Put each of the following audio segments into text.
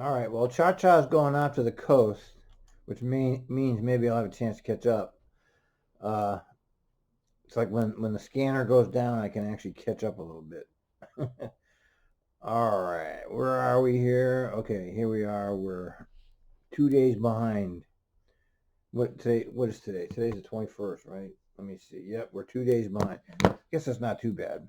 All right. Well, Cha-Cha's going out to the coast, which means maybe I'll have a chance to catch up. Uh, it's like when the scanner goes down, I can actually catch up a little bit. All right. Where are we here? Okay, here we are. We're 2 days behind. What is today? Today's the 21st, right? Let me see. Yep, we're 2 days behind. Guess that's not too bad.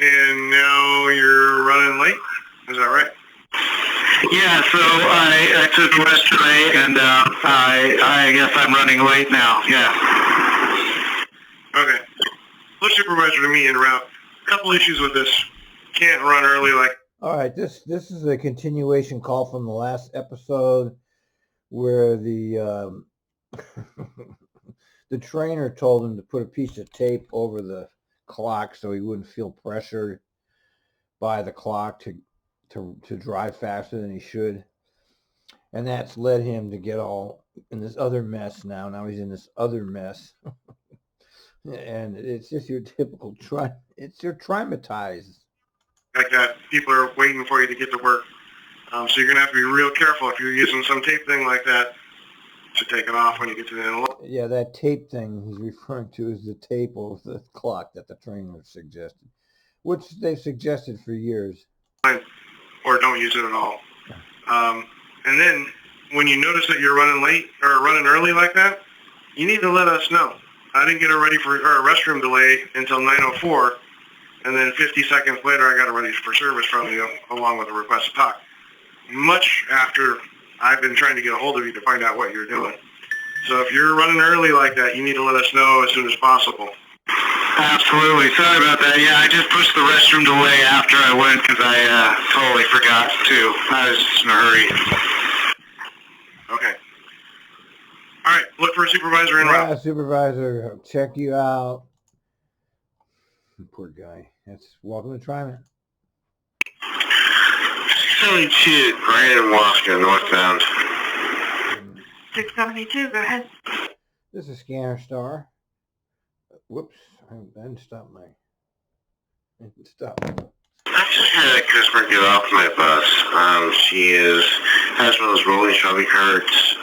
And now you're running late? Is that right? Yeah, so I took rest today, and I guess I'm running late now, yeah. Okay. Let's supervisor to me en route. A couple issues with this. Can't run early like... All right, this is a continuation call from the last episode where the the trainer told him to put a piece of tape over the clock so he wouldn't feel pressured by the clock to drive faster than he should. And that's led him to get all in this other mess now. Now he's in this other mess. And it's just your typical you're traumatized. Like that, people are waiting for you to get to work. So you're going to have to be real careful if you're using some tape thing like that to take it off when you get to the end of the... Yeah, that tape thing he's referring to is the tape over the clock that the trainer suggested, which they've suggested for years. Or don't use it at all. And then when you notice that you're running late or running early like that, you need to let us know. I didn't get it ready for a restroom delay until 9:04, and then 50 seconds later I got it ready for service from you along with a request to talk. Much after I've been trying to get a hold of you to find out what you're doing. So if you're running early like that, you need to let us know as soon as possible. Absolutely. Sorry about that. Yeah, I just pushed the restroom delay after I went because I totally forgot to. I was just in a hurry. Okay. All right. Look for a supervisor en route. Yeah, supervisor, check you out. Poor guy. Welcome to Trimet. 72, Brandon Wasca, northbound. 672, go ahead. This is Scanner Star. Whoops, I didn't stop. I just had a customer get off my bus. She has one of those rolling shopping carts.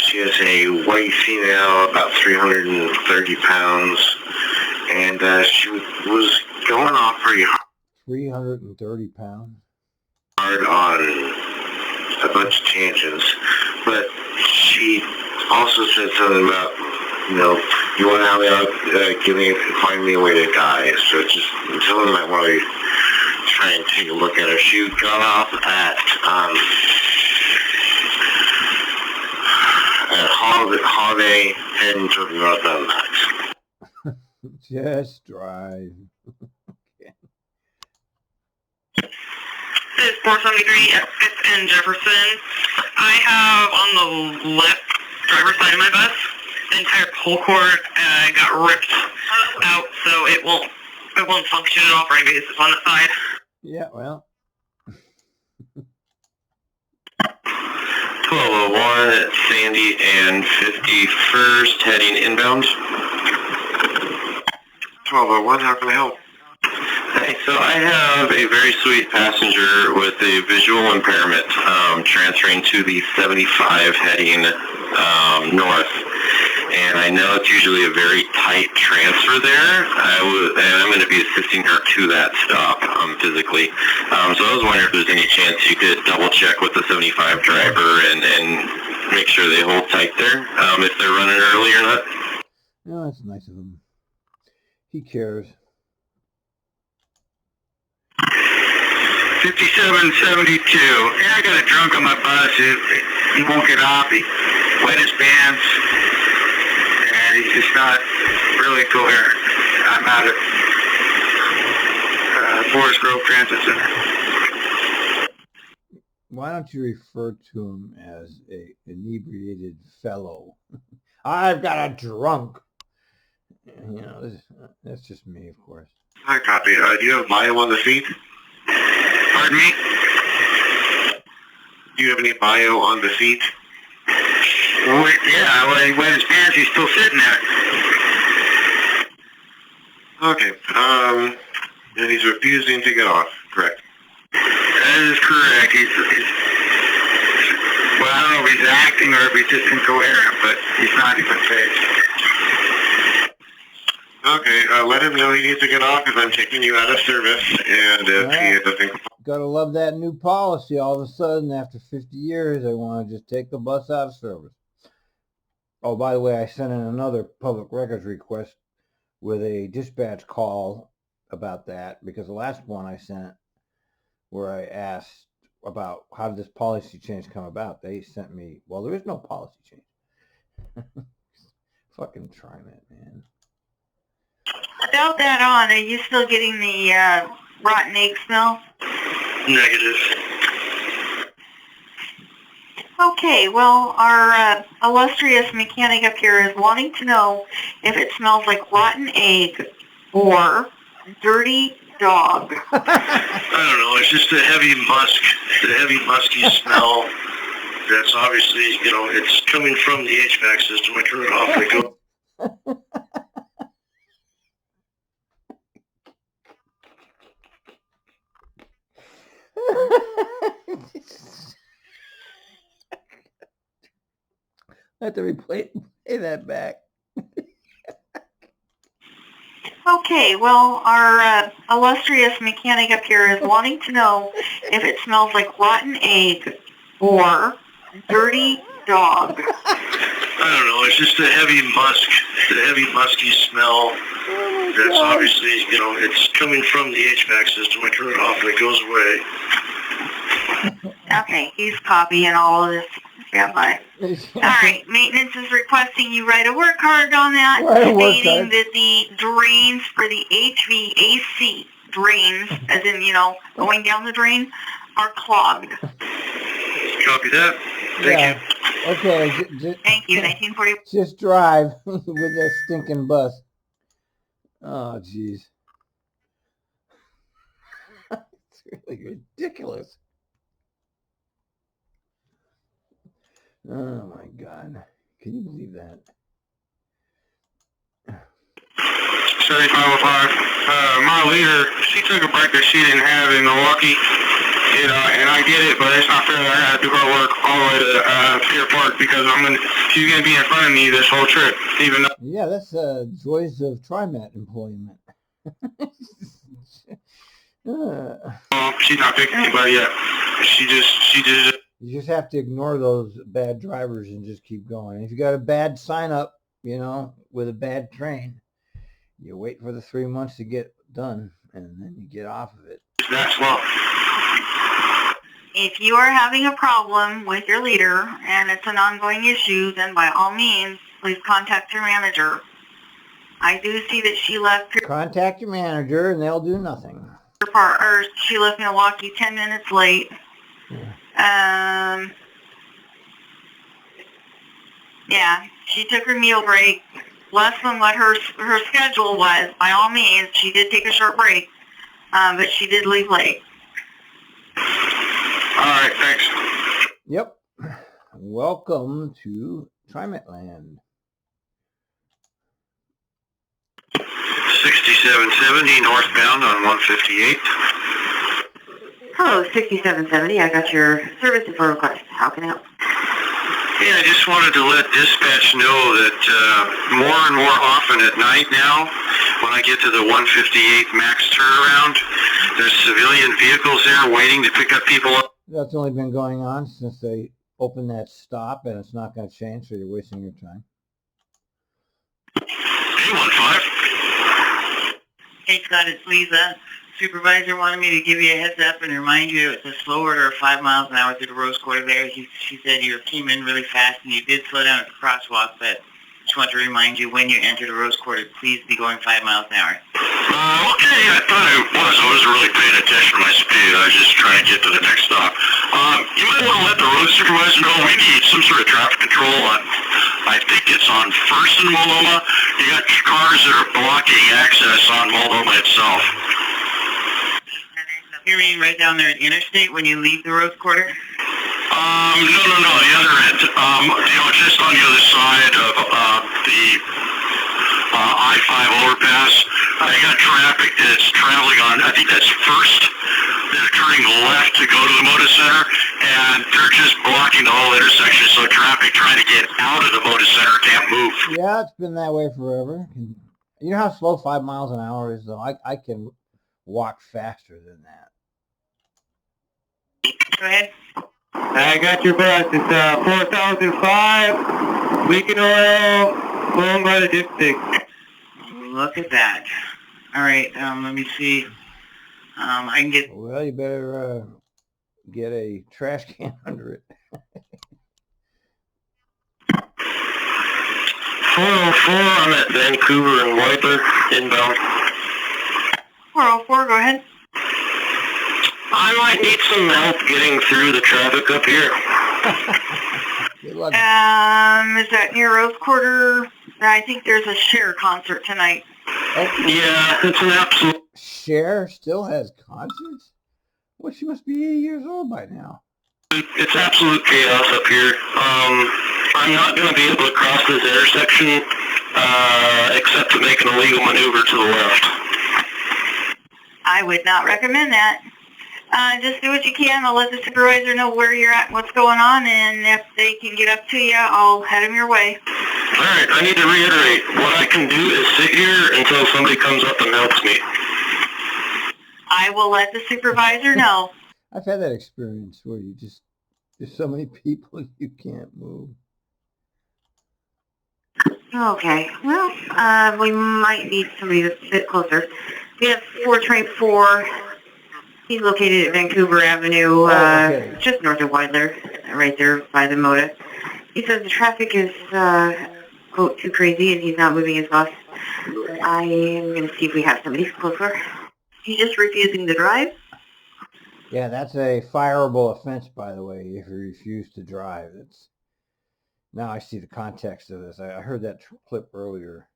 She is a white female, about 330 pounds, and she was going off pretty hard. 330 pounds? Hard on a bunch of tangents, but she also said something about, you want to help me out, find me a way to die. So just someone might want to try and take a look at her. She got off at Holiday, heading toward the northbound max. Just drive. This is 473 at 5th and Jefferson. I have on the left driver's side of my bus, the entire pull cord got ripped out, so it won't function at all for anybody that's on the side. Yeah, well. 1201 at Sandy and 51st, heading inbound. 1201, how can I help? Hey, so I have a very sweet passenger with a visual impairment transferring to the 75 heading north. And I know it's usually a very tight transfer there. I'm going to be assisting her to that stop physically. So I was wondering if there's any chance you could double check with the 75 driver and make sure they hold tight there, if they're running early or not. No, that's nice of him. He cares. 5772. Yeah, I got a drunk on my bus. He won't get off. He wet his pants. And he's just not really coherent. I'm out at Forest Grove Transit Center. Why don't you refer to him as a inebriated fellow? I've got a drunk. That's just me, of course. I copy. Do you have bio on the seat? Pardon me? Do you have any bio on the seat? Yeah, when he wet his pants, he's still sitting there. Okay. And he's refusing to get off, correct? That is correct. Well, I don't know if he's acting or if he's just incoherent, but he's not even phased. Okay, let him know he needs to get off because I'm taking you out of service, and if he doesn't... Gotta love that new policy. All of a sudden, after 50 years, they want to just take the bus out of service. Oh, by the way, I sent in another public records request with a dispatch call about that, because the last one I sent where I asked about how did this policy change come about, they sent me, well, there is no policy change. Fucking Trimet, man. Without that on, are you still getting the rotten egg smell? Negative. Okay, well, our illustrious mechanic up here is wanting to know if it smells like rotten egg or dirty dog. I don't know. It's just a heavy musky smell. That's obviously, it's coming from the HVAC system. I turn it off. I go. I have to replay that back. Okay, well, our illustrious mechanic up here is wanting to know if it smells like rotten egg or dirty dog. I don't know. It's just a heavy musky smell. That's obviously, it's coming from the HVAC system. I turn it off and it goes away. Okay, he's copying all of this. Yeah, bye. All right, maintenance is requesting you write a work card on that, stating that the drains for the HVAC drains, as in, going down the drain, are clogged. Copy that. Thank you. Okay. Thank you, 1940. Just drive with that stinking bus. Oh, jeez. It's really ridiculous. Oh, my God. Can you believe that? 7505. My leader, she took a break that she didn't have in Milwaukee. And I get it, but it's not fair that I have to go work all the way to Pier Park because she's going to be in front of me this whole trip, even though... Yeah, that's joys of Trimet employment. She's not picking anybody yet. She just... You just have to ignore those bad drivers and just keep going. If you got a bad sign up, with a bad train, you wait for the 3 months to get done, and then you get off of it. That's slow. If you are having a problem with your leader and it's an ongoing issue, then by all means, please contact your manager. I do see that she left... Contact your manager, and they'll do nothing. She left Milwaukee 10 minutes late. Yeah, she took her meal break less than what her schedule was. By all means, she did take a short break, but she did leave late. All right, thanks. Yep. Welcome to Trimet Land. 6770 northbound on 158. Hello, 6770. I got your service info request. How can I help? Yeah, I just wanted to let dispatch know that more and more often at night now, when I get to the 158 max turnaround, there's civilian vehicles there waiting to pick up people up. That's only been going on since they opened that stop, and it's not going to change, so you're wasting your time. 815. Hey, Scott, it's Lisa. Supervisor wanted me to give you a heads up and remind you it's a slow order of 5 miles an hour through the Rose Quarter there. She said you came in really fast and you did slow down at the crosswalk, but just want to remind you when you enter the Rose Quarter, please be going 5 miles an hour. Okay, I thought I was. I wasn't really paying attention to my speed. I was just trying to get to the next stop. You might want to let the road supervisor know we need some sort of traffic control on, I think it's on 1st and Multnomah. You got cars that are blocking access on Multnomah itself. You mean right down there at Interstate when you leave the Rose Quarter? No, the other end. Just on the other side of the I-5 overpass I got traffic that's traveling on, I think that's First. They're turning left to go to the Moda Center, and they're just blocking the whole intersection, so traffic trying to get out of the Moda Center can't move. Yeah, it's been that way forever. You know how slow 5 miles an hour is, though? I can walk faster than that. Go ahead. I got your bus. It's 4005, Weekend Oil, flown by the dipstick. Look at that. All right, let me see. I can get... Well, you better get a trash can under it. 404, I'm at Vancouver and Wiper, inbound. 404, go ahead. I might need some help getting through the traffic up here. Good luck. Is that near Rose Quarter? I think there's a Cher concert tonight. Oh, Yeah, it's an absolute... Cher still has concerts? Well, she must be 80 years old by now. It's absolute chaos up here. I'm not going to be able to cross this intersection except to make an illegal maneuver to the left. I would not recommend that. Just do what you can. I'll let the supervisor know where you're at, what's going on, and if they can get up to you, I'll head them your way. All right, I need to reiterate. What I can do is sit here until somebody comes up and helps me. I will let the supervisor know. I've had that experience where there's so many people you can't move. Okay. Well, we might need somebody to sit closer. We have 424. He's located at Vancouver Avenue, okay. just north of Widler, right there by the Moda. He says the traffic is, quote, too crazy and he's not moving his bus. I am going to see if we have somebody closer. He's just refusing to drive. Yeah, that's a fireable offense, by the way, if you refuse to drive. Now I see the context of this. I heard that clip earlier.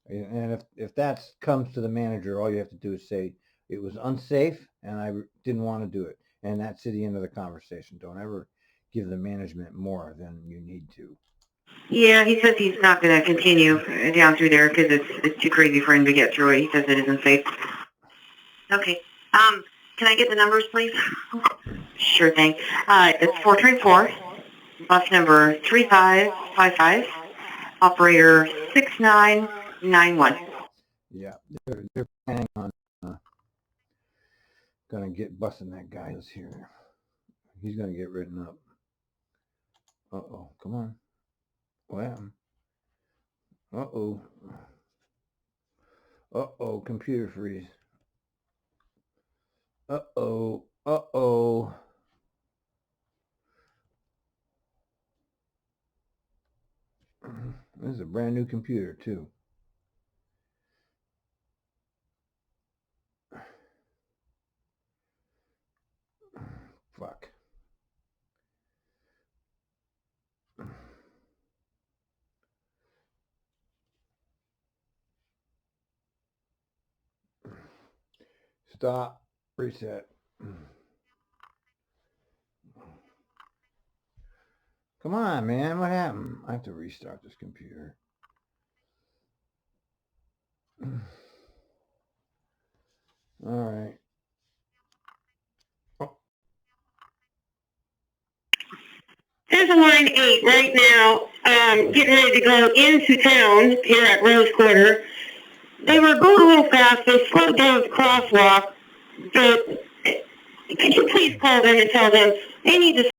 And if that comes to the manager, all you have to do is say, it was unsafe and I didn't want to do it. And that's the end of the conversation. Don't ever give the management more than you need to. Yeah, he says he's not going to continue down through there because it's too crazy for him to get through it. He says it isn't safe. Okay. Can I get the numbers, please? Sure thing. It's 434, bus number 3555, operator 6991. Yeah, they're planning on gonna get busting that guy that's here. He's gonna get written up. Uh-oh, come on. What happened? Uh-oh. Uh-oh, computer freeze. Uh-oh. Uh-oh. This is a brand new computer, too. Fuck. Stop. Reset. Come on, man. What happened? I have to restart this computer. All right. There's a line 8 right now, getting ready to go into town here at Rose Quarter. They were going a little fast. They slowed down the crosswalk. But could you please call them and tell them they need to